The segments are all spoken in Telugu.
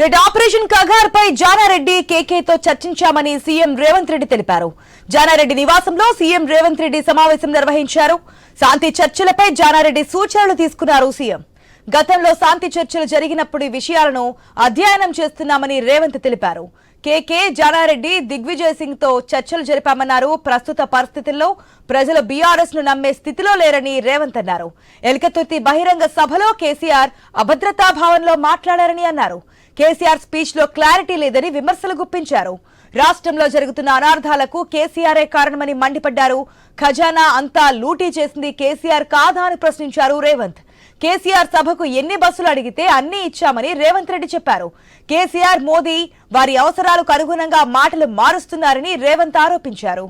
రెడ్ ఆపరేషన్ కగార్ పై జానారెడ్డి కేకేతో చర్చించామని సీఎం రేవంత్ రెడ్డి తెలిపారు. జానారెడ్డి నివాసంలో సీఎం రేవంత్ రెడ్డి సమావేశం నిర్వహించారు. శాంతి చర్చలపై జానారెడ్డి సూచనలు తీసుకున్నారు సీఎం. గతంలో శాంతి చర్చలు జరిగినప్పుడు ఈ విషయాలను అధ్యయనం చేస్తున్నామని రేవంత్ తెలిపారు. కేకే జానారెడ్డి దిగ్విజయ్ సింగ్ తో చర్చలు జరిపామన్నారు. ప్రస్తుత పరిస్థితుల్లో ప్రజలు బీఆర్ఎస్ ను నమ్మే స్థితిలో లేరని రేవంత్ అన్నారు. ఎల్కతుర్తి బహిరంగ సభలో కేసీఆర్ అభద్రతా భావంలో మాట్లాడారని అన్నారు. కేసీఆర్ స్పీచ్ లో క్లారిటీ లేదని విమర్శలు గుప్పించారు. రాష్ట్రంలో జరుగుతున్న అనార్థాలకు కేసీఆరే కారణమని మండిపడ్డారు. ఖజానా అంతా లూటీ చేసింది కేసీఆర్ కాదా అని ప్రశ్నించారు రేవంత్. కేసీఆర్ సభకు ఎన్ని బస్సులు అడిగితే అన్ని ఇచ్చామని రేవంత్ రెడ్డి చెప్పారు. కేసీఆర్ మోదీ వారి అవసరాలకు అనుగుణంగా మాటలు మారుస్తున్నారని రేవంత్ ఆరోపించారు.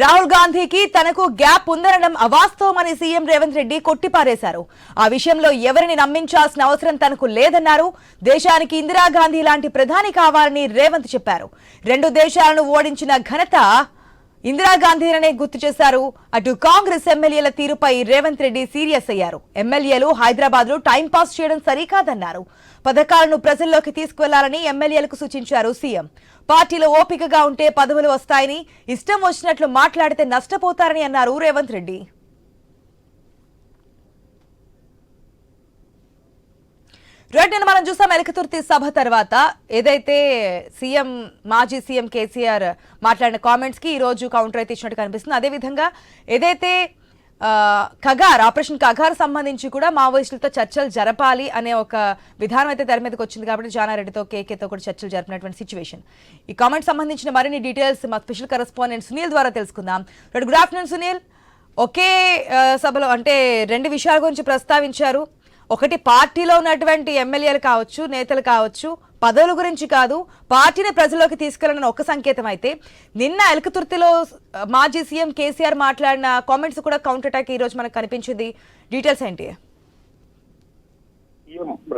రాహుల్ గాంధీకి తనకు గ్యాప్ ఉందనడం అవాస్తవమని సీఎం రేవంత్ రెడ్డి కొట్టిపారేశారు. ఆ విషయంలో ఎవరిని నమ్మించాల్సిన అవసరం తనకు లేదన్నారు. దేశానికి ఇందిరాగాంధీ లాంటి ప్రధాని కావాలని రేవంత్ చెప్పారు. 2 దేశాలను ఓడించిన ఘనత ఇందిరాగాంధీనే గుర్తు చేశారు. అటు కాంగ్రెస్ ఎమ్మెల్యేల తీరుపై రేవంత్ రెడ్డి సీరియస్ అయ్యారు. ఎమ్మెల్యేలు హైదరాబాద్ లో టైంపాస్ చేయడం సరికాదన్నారు. పథకాలను ప్రజల్లోకి తీసుకువెళ్లాలని ఎమ్మెల్యేలకు సూచించారు సీఎం. పార్టీలో ఓపికగా ఉంటే పదవులు వస్తాయని, ఇష్టం వచ్చినట్లు మాట్లాడితే నష్టపోతారని అన్నారు రేవంత్ రెడ్డి. నిన్న మనం చూసాం ఎలకతుర్తి సభ తర్వాత ఏదైతే మాజీ సీఎం కేసీఆర్ మాట్లాడిన కామెంట్స్ కి ఈ రోజు కౌంటర్ అయితే ఇచ్చినట్టు కనిపిస్తుంది. అదేవిధంగా ఏదైతే ఆపరేషన్ కగార్ సంబంధించి కూడా మావోయిస్టులతో చర్చలు జరపాలి అనే ఒక విధానం అయితే తెర మీదకి వచ్చింది. కాబట్టి జానారెడ్డితో కేకేతో కూడా చర్చలు జరిపినటువంటి సిచ్యువేషన్. ఈ కామెంట్ సంబంధించిన మరిన్ని డీటెయిల్స్ మా స్పెషల్ కరెస్పాండెంట్ సునీల్ ద్వారా తెలుసుకుందాం. Good afternoon Sunil. ఒకే సభలో అంటే 2 విషయాల గురించి ప్రస్తావించారు. ఒకటి, పార్టీలో ఉన్నటువంటి ఎమ్మెల్యేలు కావచ్చు, నేతలు కావచ్చు, పదవుల గురించి కాదు, పార్టీని ప్రజల్లోకి తీసుకెళ్లడం ఒక సంకేతం అయితే, నిన్న ఎలకతుర్తిలో మాజీ సీఎం కేసీఆర్ మాట్లాడిన కామెంట్స్ కూడా కౌంటర్ అటాక్ ఈ రోజు మనకు కనిపించింది. డీటెయిల్స్ ఏంటి?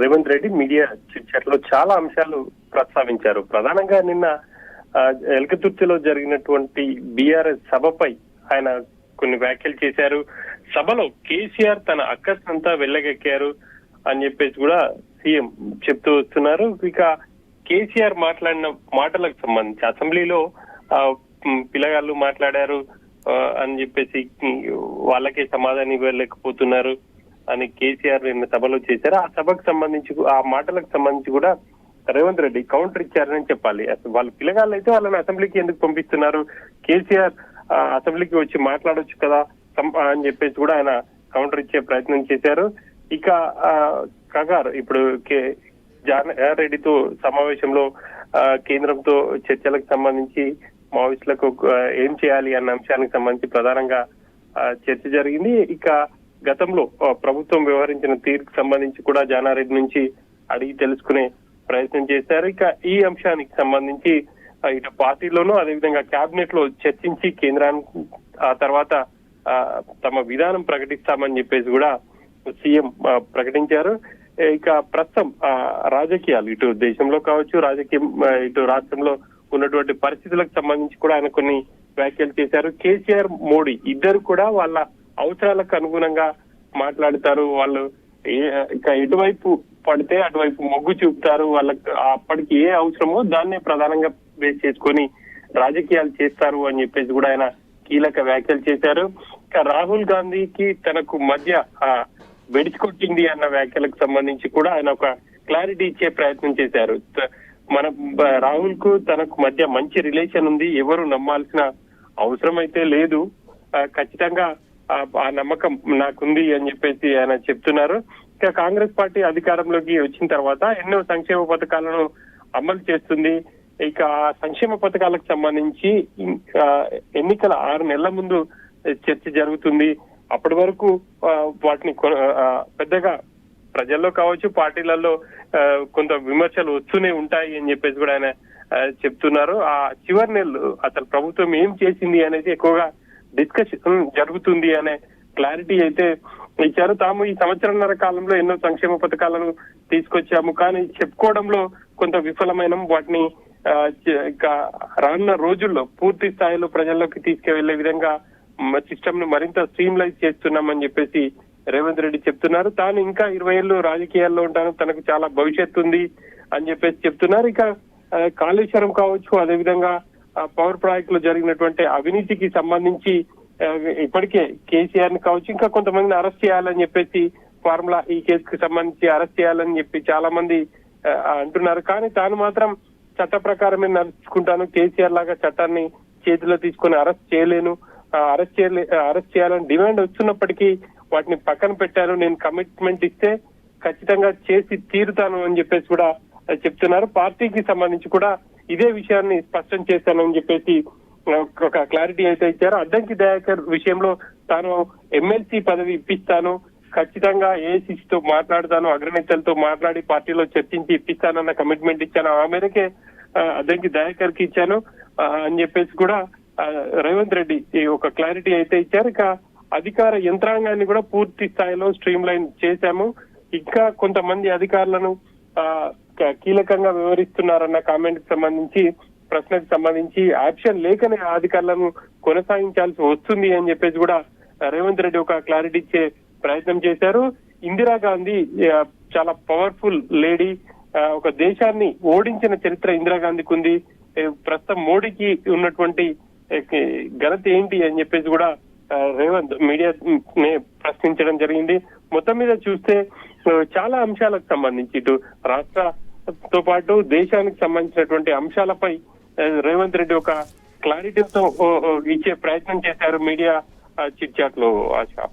రేవంత్ రెడ్డి మీడియా చర్చలో చాలా అంశాలు ప్రస్తావించారు. ప్రధానంగా నిన్న ఎలకతుర్తిలో జరిగినటువంటి బీఆర్ఎస్ సభపై ఆయన కొన్ని వ్యాఖ్యలు చేశారు. సభలో కేసీఆర్ తన అక్కసంతా వెళ్ళగెక్కారు అని చెప్పేసి కూడా సీఎం చెప్తూ వస్తున్నారు. ఇక కేసీఆర్ మాట్లాడిన మాటలకు సంబంధించి అసెంబ్లీలో పిల్లగాళ్ళు మాట్లాడారు అని చెప్పేసి వాళ్ళకే సమాధానం ఇవ్వలేకపోతున్నారు అని కేసీఆర్ నిన్న సభలో చేశారు. ఆ సభకు సంబంధించి ఆ మాటలకు సంబంధించి కూడా రేవంత్ రెడ్డి కౌంటర్ ఇచ్చారని చెప్పాలి. అసలు వాళ్ళ పిల్లగాళ్ళు అయితే వాళ్ళని అసెంబ్లీకి ఎందుకు పంపిస్తున్నారు, కేసీఆర్ అసెంబ్లీకి వచ్చి మాట్లాడొచ్చు కదా అని చెప్పేసి కూడా ఆయన కౌంటర్ ఇచ్చే ప్రయత్నం చేశారు. ఇక కగార్ ఇప్పుడు జానారెడ్డితో సమావేశంలో కేంద్రంతో చర్చలకు సంబంధించి మావోయిస్టులకు ఏం చేయాలి అన్న అంశానికి సంబంధించి ప్రధానంగా చర్చ జరిగింది. ఇక గతంలో ప్రభుత్వం వ్యవహరించిన తీరుకు సంబంధించి కూడా జానారెడ్డి నుంచి అడిగి తెలుసుకునే ప్రయత్నం చేశారు. ఇక ఈ అంశానికి సంబంధించి ఇటు పార్టీలోనూ అదేవిధంగా కేబినెట్ లో చర్చించి కేంద్రానికి ఆ తర్వాత తమ విధానం ప్రకటిస్తామని చెప్పేసి కూడా సీఎం ప్రకటించారు. ఇక ప్రస్తుతం రాజకీయాలు ఇటు దేశంలో కావచ్చు, రాజకీయం ఇటు రాష్ట్రంలో ఉన్నటువంటి పరిస్థితులకు సంబంధించి కూడా ఆయన కొన్ని వ్యాఖ్యలు చేశారు. కేసీఆర్, మోడీ ఇద్దరు కూడా వాళ్ళ అవసరాలకు అనుగుణంగా మాట్లాడతారు. వాళ్ళు ఇక ఎటువైపు పడితే అటువైపు మొగ్గు చూపుతారు. వాళ్ళకి అప్పటికి ఏ అవసరమో దాన్నే ప్రధానంగా బేస్ చేసుకొని రాజకీయాలు చేస్తారు అని చెప్పేసి కూడా ఆయన కీలక వ్యాఖ్యలు చేశారు. ఇక రాహుల్ గాంధీకి తనకు మధ్య వెడిచికొట్టింది అన్న వ్యాఖ్యలకు సంబంధించి కూడా ఆయన ఒక క్లారిటీ ఇచ్చే ప్రయత్నం చేశారు. మన రాహుల్ కు తనకు మధ్య మంచి రిలేషన్ ఉంది, ఎవరు నమ్మాల్సిన అవసరం అయితే లేదు, ఖచ్చితంగా ఆ నమ్మకం నాకుంది అని చెప్పేసి ఆయన చెప్తున్నారు. ఇక కాంగ్రెస్ పార్టీ అధికారంలోకి వచ్చిన తర్వాత ఎన్నో సంక్షేమ పథకాలను అమలు చేస్తుంది. ఇక సంక్షేమ పథకాలకు సంబంధించి ఎన్నికల 6 నెలల ముందు చర్చ జరుగుతుంది. అప్పటి వరకు వాటిని పెద్దగా ప్రజల్లో కావచ్చు, పార్టీలలో కొంత విమర్శలు వస్తూనే ఉంటాయి అని చెప్పేసి కూడా ఆయన చెప్తున్నారు. ఆ చివరి నెలలు అసలు ప్రభుత్వం ఏం చేసింది అనేది ఎక్కువగా డిస్కషన్ జరుగుతుంది అనే క్లారిటీ అయితే ఇచ్చారు. తాము ఈ సంవత్సరంన్నర కాలంలో ఎన్నో సంక్షేమ పథకాలను తీసుకొచ్చాము, కానీ చెప్పుకోవడంలో కొంత విఫలమైన వాటిని రానున్న రోజుల్లో పూర్తి స్థాయిలో ప్రజల్లోకి తీసుకువెళ్లే విధంగా సిస్టమ్ ను మరింత స్ట్రీమ్లైజ్ చేస్తున్నామని చెప్పేసి రేవంత్ రెడ్డి చెప్తున్నారు. తాను ఇంకా 20 ఏళ్ళు రాజకీయాల్లో ఉంటాను, తనకు చాలా భవిష్యత్తు ఉంది అని చెప్పేసి చెప్తున్నారు. ఇక కాళేశ్వరం కావచ్చు, అదేవిధంగా పవర్ ప్రాజెక్ట్ లో జరిగినటువంటి అవినీతికి సంబంధించి ఇప్పటికే కేసీఆర్ ని కావచ్చు, ఇంకా కొంతమందిని అరెస్ట్ చేయాలని చెప్పేసి ఫార్ములా ఈ కేసుకి సంబంధించి అరెస్ట్ చేయాలని చెప్పి చాలా మంది అంటున్నారు. కానీ తాను మాత్రం చట్ట ప్రకారమే నడుచుకుంటాను, కేసీఆర్ లాగా చట్టాన్ని చేతిలో తీసుకొని అరెస్ట్ చేయలేను, అరెస్ట్ చేయాలని డిమాండ్ వస్తున్నప్పటికీ వాటిని పక్కన పెట్టాను, నేను కమిట్మెంట్ ఇస్తే ఖచ్చితంగా చేసి తీరుతాను అని చెప్పేసి కూడా చెప్తున్నారు. పార్టీకి సంబంధించి కూడా ఇదే విషయాన్ని స్పష్టం చేశాను అని చెప్పేసి ఒక క్లారిటీ అయితే ఇచ్చారు. అద్దంకి దయాకర్ విషయంలో తాను ఎమ్మెల్సీ పదవి ఇప్పిస్తాను, ఖచ్చితంగా ఏఐసీసీతో మాట్లాడతాను, అగ్రనేతలతో మాట్లాడి పార్టీలో చర్చించి ఇప్పిస్తానన్న కమిట్మెంట్ ఇచ్చాను, ఆ మేరకే అద్దంకి దయాకర్ కి ఇచ్చాను అని చెప్పేసి కూడా రేవంత్ రెడ్డి ఒక క్లారిటీ అయితే ఇచ్చారు. ఇక అధికార యంత్రాంగాన్ని కూడా పూర్తి స్థాయిలో స్ట్రీమ్ లైన్ చేశాము, ఇంకా కొంతమంది అధికారులను కీలకంగా వివరిస్తున్నారన్న కామెంట్ కి సంబంధించి, ప్రశ్నకు సంబంధించి యాక్షన్ లేకనే ఆ అధికారులను కొనసాగించాల్సి వస్తుంది అని చెప్పేసి కూడా రేవంత్ రెడ్డి ఒక క్లారిటీ ఇచ్చే ప్రయత్నం చేశారు. ఇందిరాగాంధీ చాలా పవర్ఫుల్ లేడీ, ఒక దేశాన్ని ఓడించిన చరిత్ర ఇందిరాగాంధీకి ఉంది, ప్రస్తుతం మోడీకి ఉన్నటువంటి ఘనత ఏంటి అని చెప్పేసి కూడా రేవంత్ మీడియా ప్రశ్నించడం జరిగింది. మొత్తం మీద చూస్తే చాలా అంశాలకు సంబంధించి ఇటు రాష్ట్రతో పాటు దేశానికి సంబంధించినటువంటి అంశాలపై రేవంత్ రెడ్డి ఒక క్లారిటీతో ఇచ్చే ప్రయత్నం చేశారు మీడియా చిట్ చాట్ లో. ఆశ